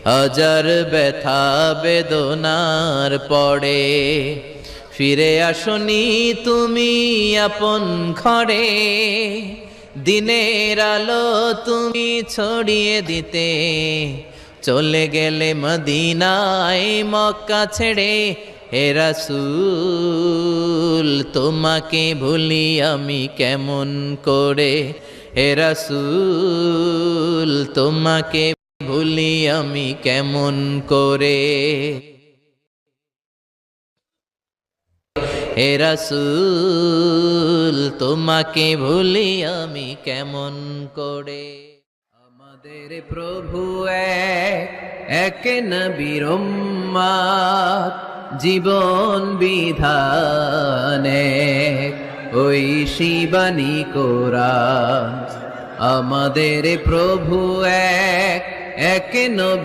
হাজার ব্যথা বেদনার পরে ফিরে আসনি তুমি আপন ঘরে। দিনের আলো তুমি ছড়িয়ে দিতে চলে গেলে মদিনায় মক্কা ছেড়ে। হে রাসূল তোমাকে ভুলি আমি কেমন করে, হে রাসূল তোমাকে ভুলি আমি কেমন করে। হে রাসূল তোমাকে ভুলি আমি কেমন করে। আমাদের প্রভু এক নবীর উম্মত, জীবন বিধানে ওই শিবানী কোরআন। আমাদের প্রভু এক নবী